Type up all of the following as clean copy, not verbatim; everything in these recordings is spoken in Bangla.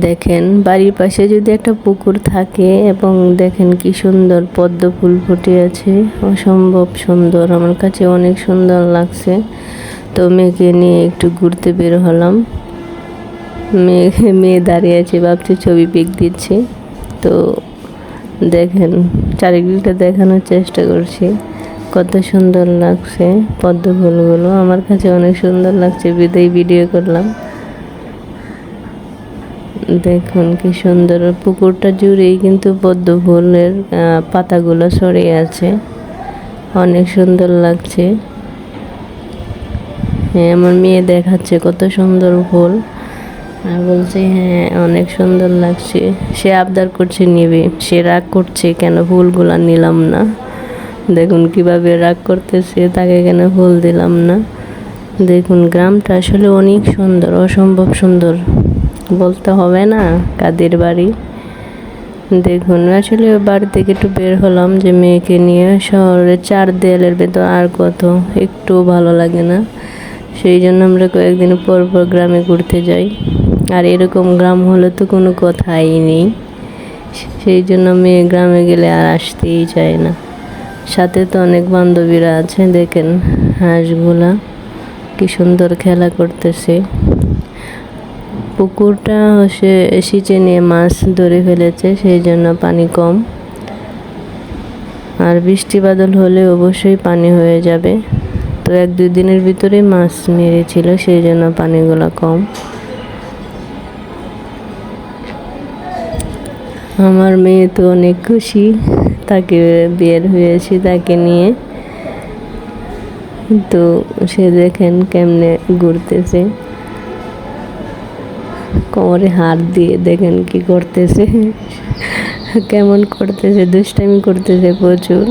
দেখেন বাড়ির পাশে যদি একটা পুকুর থাকে এবং দেখেন কি সুন্দর পদ্ম ফুল ফুটে আছে, অসম্ভব সুন্দর, আমার কাছে অনেক সুন্দর লাগছে। তো মেয়েকে নিয়ে একটু ঘুরতে বের হলাম। মেয়ে দাঁড়িয়ে আছে, ভাবছে ছবি পিক দিচ্ছে। তো দেখেন চারিদিকটা দেখানোর চেষ্টা করছি, কত সুন্দর লাগছে পদ্ম ফুলগুলো, আমার কাছে অনেক সুন্দর লাগছে, বিদায় ভিডিও করলাম। দেখুন কি সুন্দর, পুকুরটা জুড়েই কিন্তু পদ্ম ফুলের পাতাগুলো ছড়িয়ে আছে, অনেক সুন্দর লাগছে। হ্যাঁ, আমার মেয়ে দেখাচ্ছে কত সুন্দর ফুল, আর বলছে হ্যাঁ অনেক সুন্দর লাগছে। সে আবদার করছে নিবে, সে রাগ করছে কেন ফুলগুলা নিলাম না। দেখুন কিভাবে রাগ করতেছে, তাকে কেন ফুল দিলাম না। দেখুন গ্রামটা আসলে অনেক সুন্দর, অসম্ভব সুন্দর, বলতে হবে না কাদের বাড়ি। দেখুন আসলে বাড়ি থেকে একটু বের হলাম যে মেয়েকে নিয়ে, শহরের চার দেয়ালের ভেতর আর কত, একটু ভালো লাগে না। সেই জন্য আমরা কয়েকদিন পর পর গ্রামে ঘুরতে যাই, আর এরকম গ্রাম হলে তো কোনো কথাই নেই। সেই জন্য মেয়ে গ্রামে গেলে আর আসতেই চায় না। সাথে তো অনেক বান্ধবীরা আছে, দেখেন হাঁসগুলা কি সুন্দর খেলা করতেছে। পুকুরটা হচ্ছে সিঁচে নিয়ে মাছ ধরে ফেলেছে, সেই জন্য পানি কম, আর বৃষ্টি বাদল হলে অবশ্যই পানি হয়ে যাবে। তো 1-2 দিনের ভিতরে মাছ মেরেছিল, সেই জন্য পানিগুলো কম। আমার মেয়ে তো অনেক খুশি, তাকে বের হয়েছি তাকে নিয়ে। তো সে দেখেন কেমনে ঘুরতেছে, কোমরে হাত দিয়ে দেখেন কি করতেছে, কেমন করতেছে, দুষ্টামি করতেছে প্রচুর।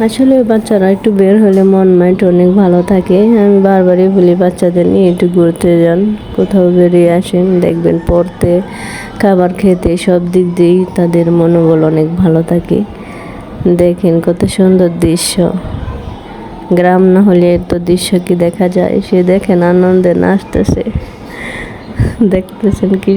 আসলে বাচ্চারা একটু বের হলে মন মাইন্ড অনেক ভালো থাকে। আমি বারবারই বলি বাচ্চাদের নিয়ে একটু ঘুরতে যান, কোথাও বেরিয়ে আসেন, দেখবেন পড়তে, খাবার খেতে, সব দিক দিয়েই তাদের মনোবল অনেক ভালো থাকে। দেখেন কত সুন্দর দৃশ্য, গ্রাম না হলে এত দৃশ্য কি দেখা যায়। সে দেখেন আনন্দে নাচতেছে, দেখতেছেন কি